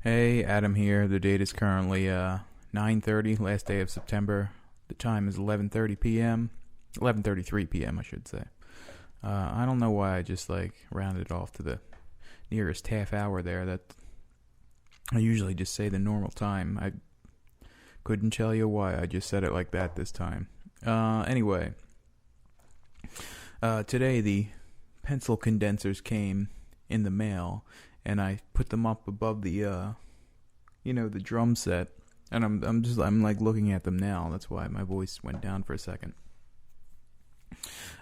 Hey, Adam here. The date is currently 9:30, last day of September. The time is 11:30 p.m. 11:33 p.m. I should say. I don't know why I just rounded off to the nearest half hour there. That I usually just say the normal time. I couldn't tell you why I just said it like that this time. Anyway, today the pencil condensers came in the mail, and I put them up above the the drum set, and I'm like looking at them now. That's why my voice went down for a second.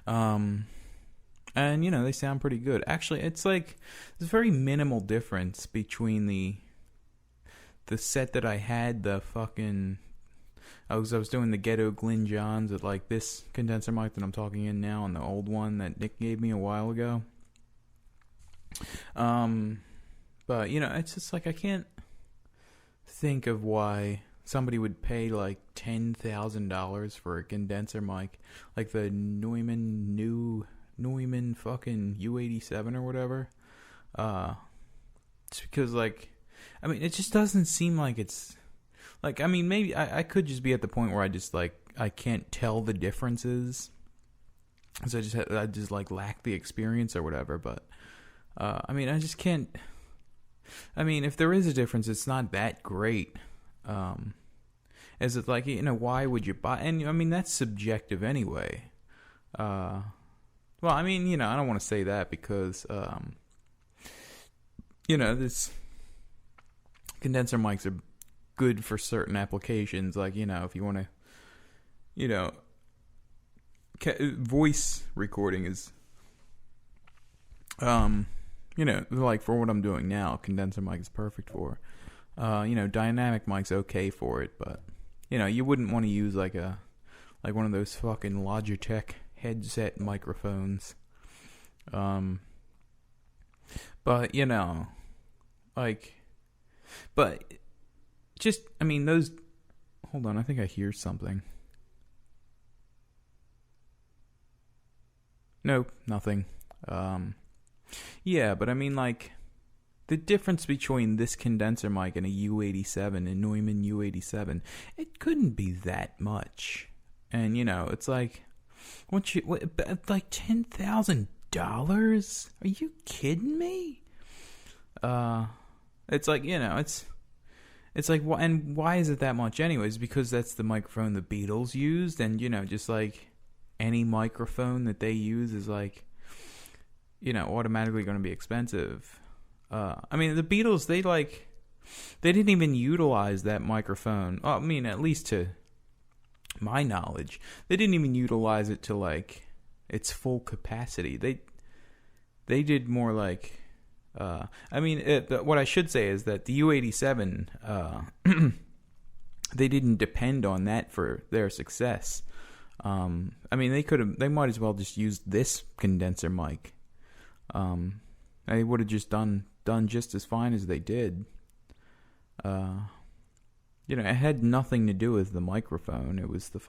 And they sound pretty good. Actually, it's like there's a very minimal difference between the set that I had, the fucking I was doing the Ghetto Glyn Johns at like this condenser mic that I'm talking in now, and the old one that Nick gave me a while ago. But it's just like I can't think of why somebody would pay like $10,000 for a condenser mic, like the Neumann fucking U87 or whatever. It's because it just doesn't seem like it's maybe I could just be at the point where I just I can't tell the differences, so I just lack the experience or whatever. But I just can't. If there is a difference, it's not that great. Is it why would you buy? And that's subjective anyway. Well, I don't want to say that because this condenser mics are good for certain applications, if you want to voice recording is for what I'm doing now, condenser mic is perfect for. Dynamic mic's okay for it, but you wouldn't want to use one of those fucking Logitech headset microphones. But those. Hold on, I think I hear something. Nope, nothing. Yeah, but the difference between this condenser mic and a U87, a Neumann U87, it couldn't be that much. And it's like $10,000? Are you kidding me? It's and why is it that much anyways? Because that's the microphone the Beatles used, and just any microphone that they use is automatically going to be expensive. The Beatles, they didn't even utilize that microphone. At least to my knowledge, they didn't even utilize it to its full capacity. They did more what I should say is that the U87, they didn't depend on that for their success. They might as well just use this condenser mic. They would have just done just as fine as they did. It had nothing to do with the microphone. It was the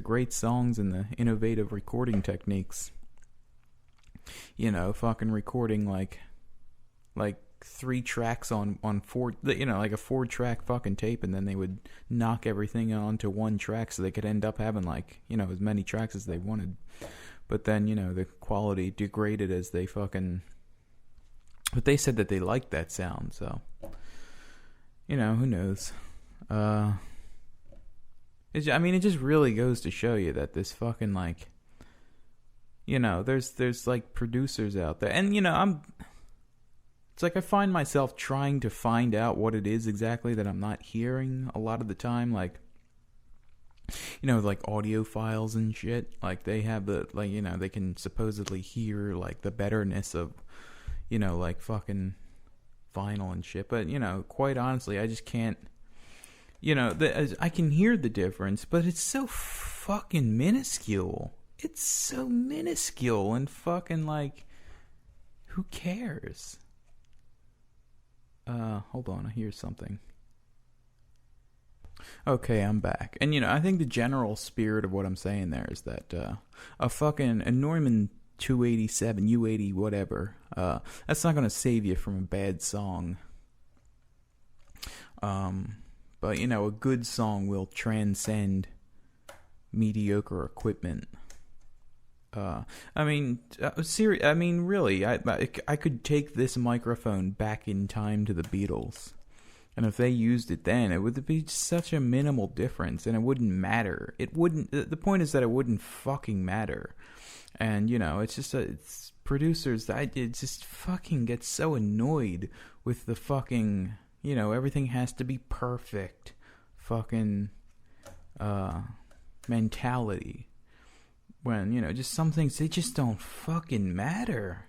great songs and the innovative recording techniques. Fucking recording like 3 tracks on 4, a 4-track fucking tape, and then they would knock everything onto 1 track so they could end up having as many tracks as they wanted. But then, the quality degraded as they fucking... But they said that they liked that sound, so... who knows? It just really goes to show you that this fucking, there's producers out there. And, it's I find myself trying to find out what it is exactly that I'm not hearing a lot of the time, audiophiles and shit. They have they can supposedly hear the betterness of fucking vinyl and shit, but quite honestly, I just can't. I can hear the difference, but it's so fucking minuscule. It's so minuscule, and fucking who cares? Hold on, I hear something. Okay, I'm back. And, I think the general spirit of what I'm saying there is that a Neumann 287, U80, whatever, that's not going to save you from a bad song. But a good song will transcend mediocre equipment. Really, I could take this microphone back in time to the Beatles, and if they used it then, it would be such a minimal difference, and it wouldn't matter. It wouldn't. The point is that it wouldn't fucking matter, and it's just it's producers that it just fucking get so annoyed with the fucking everything has to be perfect, fucking mentality. When, just some things, they just don't fucking matter.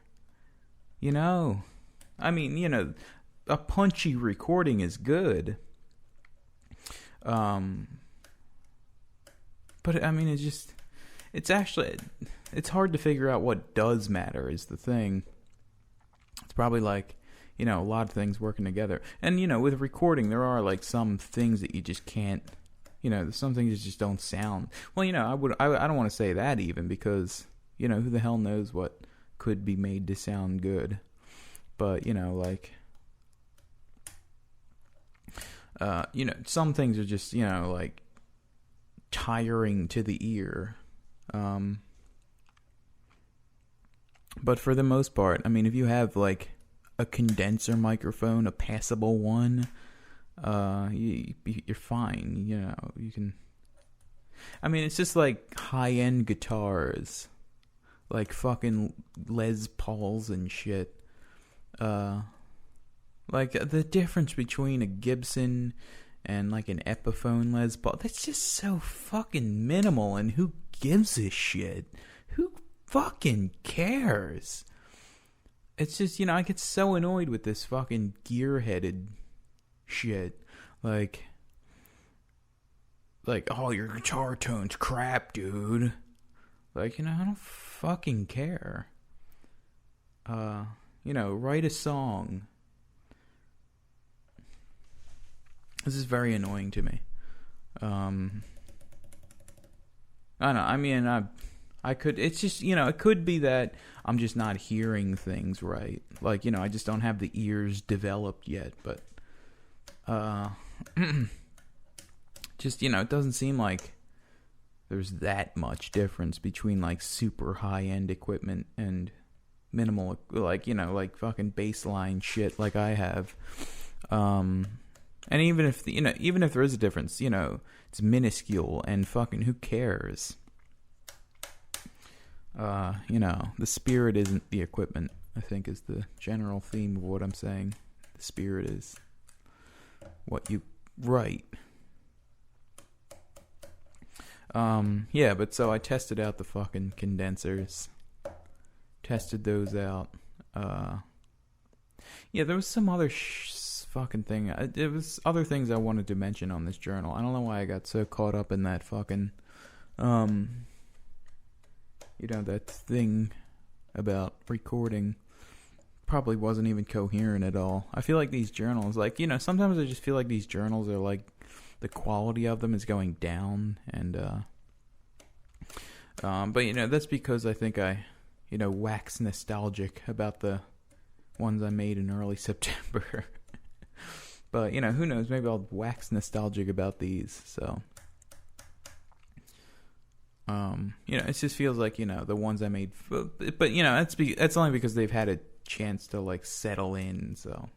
I mean, a punchy recording is good. But, I mean, it's hard to figure out what does matter is the thing. It's probably like, a lot of things working together. And, with recording, there are, like, some things that you just can't, some things just don't sound. Well, I don't want to say that even because, who the hell knows what could be made to sound good. But, some things are just, like tiring to the ear. But for the most part, I mean, if you have like a condenser microphone, a passable one, you're fine. You can. I mean, it's just like high-end guitars, like fucking Les Pauls and shit. Like the difference between a Gibson and like an Epiphone Les Paul, that's just so fucking minimal. And who gives a shit? Who fucking cares? It's just, I get so annoyed with this fucking gear-headed shit. Like, oh, your guitar tone's crap, dude. Like, I don't fucking care. Write a song. This is very annoying to me. I don't know. I mean, I could, it's just, it could be that I'm just not hearing things right. Like, I just don't have the ears developed yet, but, just, it doesn't seem like there's that much difference between, like, super high-end equipment and minimal, like, like fucking baseline shit like I have. And even if, even if there is a difference, it's minuscule and fucking who cares? The spirit isn't the equipment, I think is the general theme of what I'm saying. The spirit is what you write. Yeah, but so I tested out the fucking condensers. Tested those out. Yeah, there was some other fucking thing. It was other things I wanted to mention on this journal. I don't know why I got so caught up in that fucking, that thing about recording. Probably wasn't even coherent at all. I feel like these journals, like, sometimes I just feel like these journals are like, the quality of them is going down, and, but, that's because I think I, wax nostalgic about the ones I made in early September. But, who knows? Maybe I'll wax nostalgic about these, so. It just feels like, the ones I made, but that's only because they've had a chance to, like, settle in, so.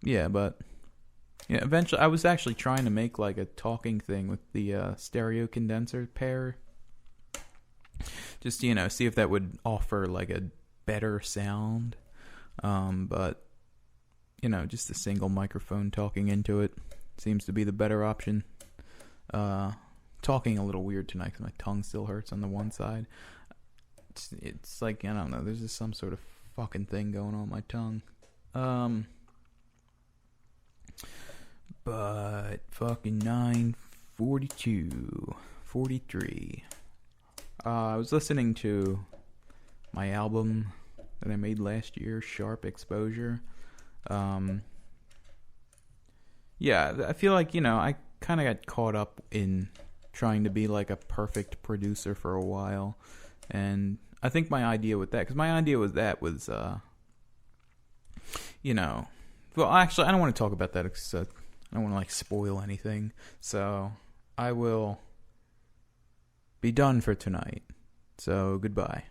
Yeah, but, eventually, I was actually trying to make, like, a talking thing with the, stereo condenser pair. Just, see if that would offer, like, a better sound. But, just a single microphone talking into it seems to be the better option. Talking a little weird tonight because my tongue still hurts on the one side. It's like, I don't know, there's just some sort of fucking thing going on with my tongue. But fucking 9:42, 43. I was listening to my album that I made last year, Sharp Exposure. Yeah, I feel like, I kind of got caught up in trying to be like a perfect producer for a while. And I think my idea with that, because my idea with that was, you know, well, actually, I don't want to talk about that because I don't want to like spoil anything. So I will be done for tonight. So goodbye.